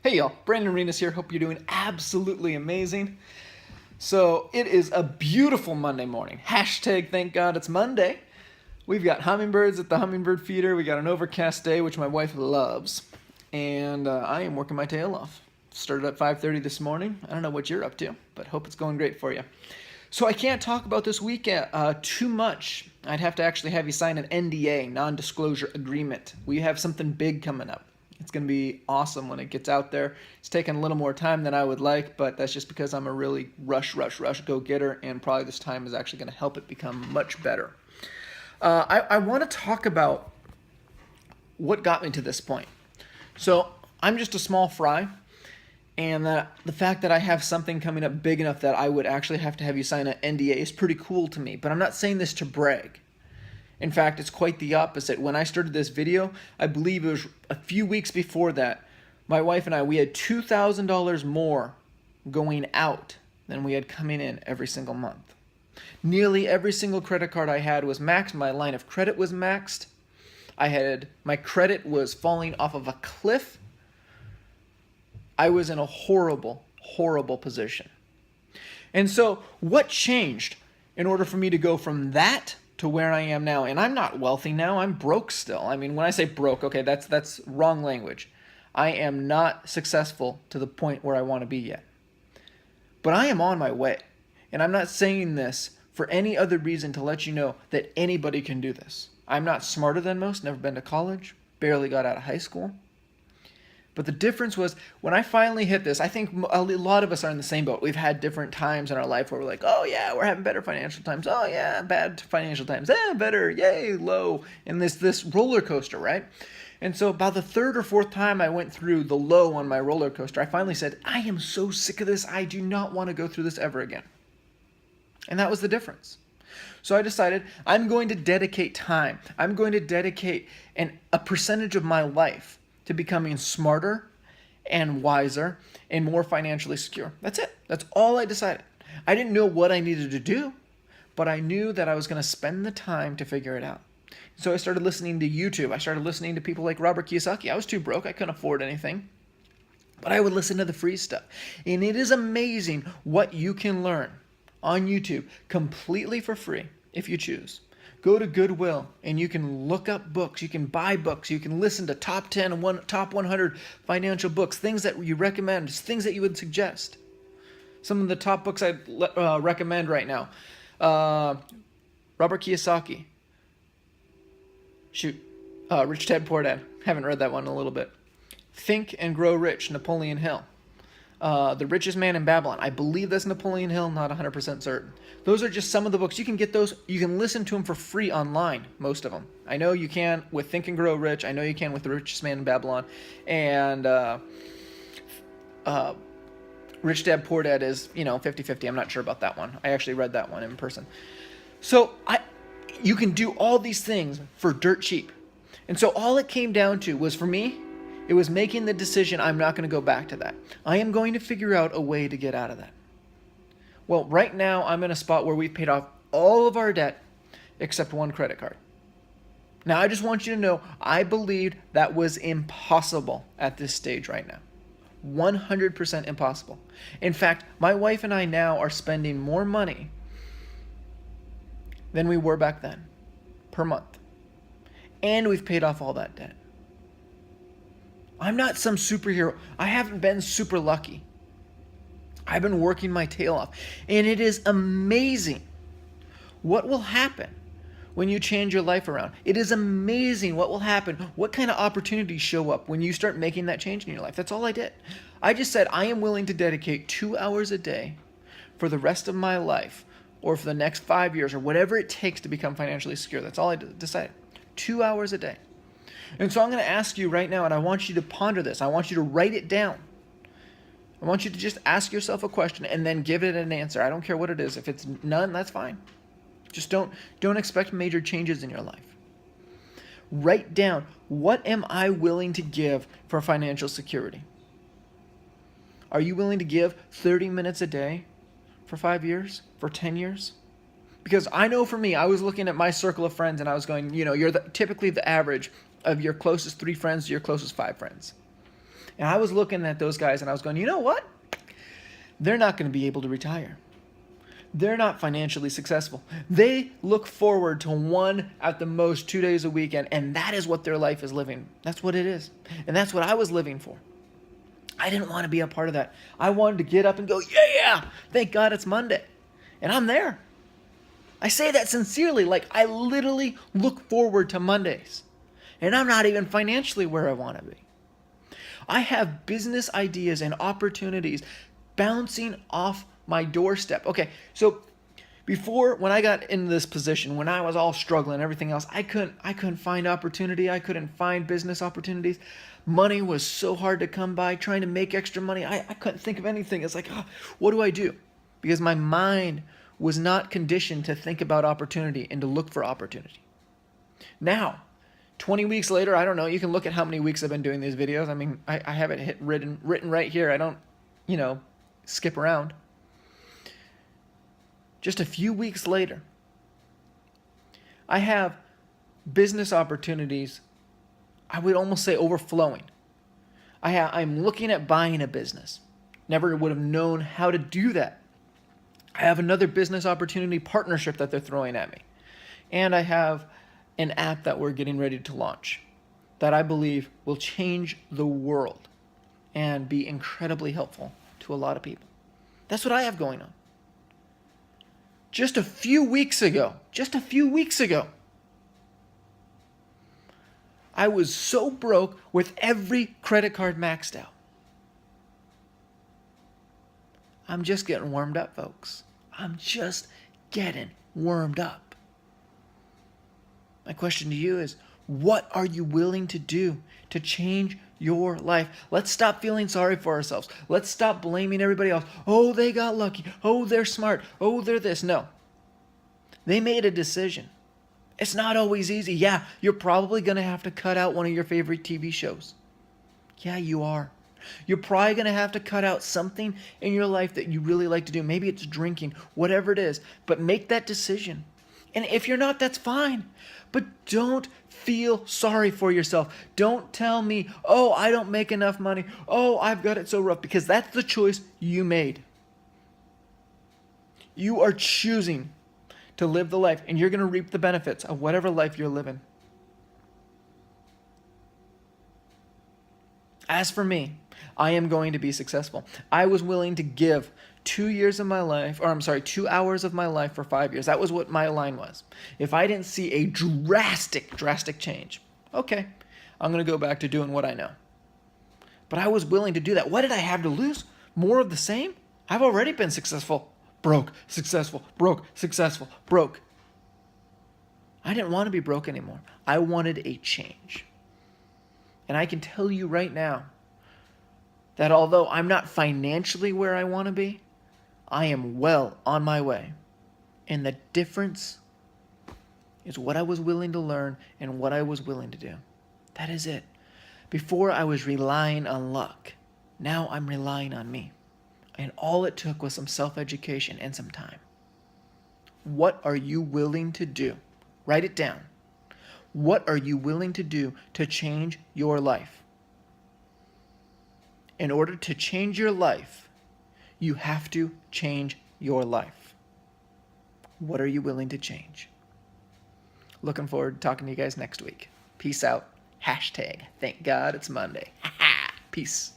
Hey y'all, Brandon Rinas here. Hope you're doing absolutely amazing. So it is a beautiful Monday morning. Hashtag thank God it's Monday. We've got hummingbirds at the hummingbird feeder. We got an overcast day, which my wife loves. And I am working my tail off. Started at 5:30 this morning. I don't know what you're up to, but hope it's going great for you. So I can't talk about this weekend too much. I'd have to actually have you sign an NDA, non-disclosure agreement. We have something big coming up. It's going to be awesome when it gets out there. It's taken a little more time than I would like, but that's just because I'm a really rush go-getter, and probably this time is actually going to help it become much better. I want to talk about what got me to this point. So I'm just a small fry, and the fact that I have something coming up big enough that I would actually have to have you sign an NDA is pretty cool to me, but I'm not saying this to brag. In fact, it's quite the opposite. When I started this video, I believe it was a few weeks before that, my wife and I, we had $2,000 more going out than we had coming in every single month. Nearly every single credit card I had was maxed. My line of credit was maxed. My credit was falling off of a cliff. I was in a horrible, horrible position. And so what changed in order for me to go from that to where I am now? And I'm not wealthy now, I'm broke still. I mean, when I say broke, okay, that's wrong language. I am not successful to the point where I want to be yet. But I am on my way. And I'm not saying this for any other reason to let you know that anybody can do this. I'm not smarter than most, never been to college, barely got out of high school. But the difference was when I finally hit this, I think a lot of us are in the same boat. We've had different times in our life where we're like, oh yeah, we're having better financial times. Oh yeah, bad financial times. Better, yay, low. And this roller coaster, right? And so about the third or fourth time I went through the low on my roller coaster, I finally said, I am so sick of this. I do not want to go through this ever again. And that was the difference. So I decided I'm going to dedicate time. I'm going to dedicate a percentage of my life to becoming smarter and wiser and more financially secure. That's it. That's all I decided. I didn't know what I needed to do, but I knew that I was going to spend the time to figure it out. So I started listening to YouTube. I started listening to people like Robert Kiyosaki. I was too broke. I couldn't afford anything. But I would listen to the free stuff. And it is amazing what you can learn on YouTube completely for free if you choose. Go to Goodwill and you can look up books. You can buy books. You can listen to top 10 and top 100 financial books, things that you recommend, things that you would suggest. Some of the top books I'd recommend right now. Robert Kiyosaki. Rich Dad, Poor Dad. Haven't read that one in a little bit. Think and Grow Rich, Napoleon Hill. The Richest Man in Babylon. I believe that's Napoleon Hill, not 100% certain. Those are just some of the books. You can get those. You can listen to them for free online, most of them. I know you can with Think and Grow Rich. I know you can with The Richest Man in Babylon. And Rich Dad, Poor Dad is, 50-50. I'm not sure about that one. I actually read that one in person. So you can do all these things for dirt cheap. And so all it came down to was, for me, it was making the decision I'm not going to go back to that. I am going to figure out a way to get out of that. Well, right now I'm in a spot where we've paid off all of our debt except one credit card. Now I just want you to know I believed that was impossible at this stage right now. 100% impossible. In fact, my wife and I now are spending more money than we were back then per month. And we've paid off all that debt. I'm not some superhero. I haven't been super lucky. I've been working my tail off. And it is amazing what will happen when you change your life around. It is amazing what will happen, what kind of opportunities show up when you start making that change in your life. That's all I did. I just said I am willing to dedicate 2 hours a day for the rest of my life, or for the next 5 years, or whatever it takes to become financially secure. That's all I decided. 2 hours a day. And so I'm going to ask you right now, and I want you to ponder this. I want you to write it down. I want you to just ask yourself a question and then give it an answer. I don't care what it is. If it's none, that's fine. Just don't expect major changes in your life. Write down, what am I willing to give for financial security? Are you willing to give 30 minutes a day for 5 years, for 10 years? Because I know for me, I was looking at my circle of friends and I was going, you're typically the average of your closest 3 friends to your closest 5 friends. And I was looking at those guys and I was going, you know what? They're not going to be able to retire. They're not financially successful. They look forward to 1 at the most 2 days a weekend, and that is what their life is living. That's what it is. And that's what I was living for. I didn't want to be a part of that. I wanted to get up and go, yeah, thank God it's Monday. And I'm there. I say that sincerely, like I literally look forward to Mondays. And I'm not even financially where I want to be. I have business ideas and opportunities bouncing off my doorstep. Okay, so before, when I got in this position, when I was all struggling and everything else, I couldn't find opportunity. I couldn't find business opportunities. Money was so hard to come by. Trying to make extra money, I couldn't think of anything. It's like, what do I do? Because my mind was not conditioned to think about opportunity and to look for opportunity. Now, 20 weeks later, I don't know, you can look at how many weeks I've been doing these videos. I mean, I have it written right here. I don't, skip around. Just a few weeks later, I have business opportunities, I would almost say overflowing. I'm looking at buying a business. Never would have known how to do that. I have another business opportunity partnership that they're throwing at me. And I have an app that we're getting ready to launch that I believe will change the world and be incredibly helpful to a lot of people. That's what I have going on. Just a few weeks ago, I was so broke with every credit card maxed out. I'm just getting warmed up, folks. I'm just getting warmed up. My question to you is, what are you willing to do to change your life? Let's stop feeling sorry for ourselves. Let's stop blaming everybody else. Oh, they got lucky. Oh, they're smart. Oh, they're this. No. They made a decision. It's not always easy. Yeah, you're probably going to have to cut out one of your favorite TV shows. Yeah, you are. You're probably going to have to cut out something in your life that you really like to do. Maybe it's drinking, whatever it is. But make that decision. And if you're not, that's fine. But don't feel sorry for yourself. Don't tell me, oh, I don't make enough money. Oh, I've got it so rough. Because that's the choice you made. You are choosing to live the life, and you're going to reap the benefits of whatever life you're living. As for me, I am going to be successful. I was willing to give 2 hours of my life for 5 years. That was what my line was. If I didn't see a drastic change, okay, I'm going to go back to doing what I know. But I was willing to do that. What did I have to lose? More of the same? I've already been successful. Broke, successful, broke, successful, broke. I didn't want to be broke anymore. I wanted a change. And I can tell you right now that although I'm not financially where I want to be, I am well on my way. And the difference is what I was willing to learn and what I was willing to do. That is it. Before I was relying on luck. Now I'm relying on me. And all it took was some self-education and some time. What are you willing to do? Write it down. What are you willing to do to change your life? In order to change your life, you have to change your life. What are you willing to change? Looking forward to talking to you guys next week. Peace out. # thank God it's Monday. Peace.